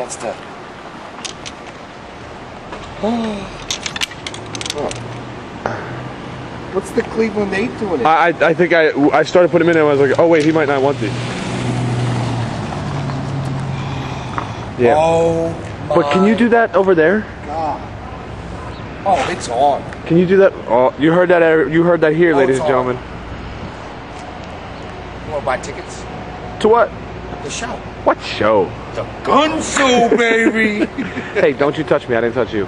monster. Oh. What's the Cleveland 8 doing? I think I started putting him in and I was like, oh wait, he might not want these. Yeah. Oh my But can you do that over there? God. Oh, it's on. Can you do that? Oh, you heard that. You heard that here, ladies and gentlemen. You want to buy tickets? To what? The show. What show? The gun show, baby. Hey, don't you touch me. I didn't touch you.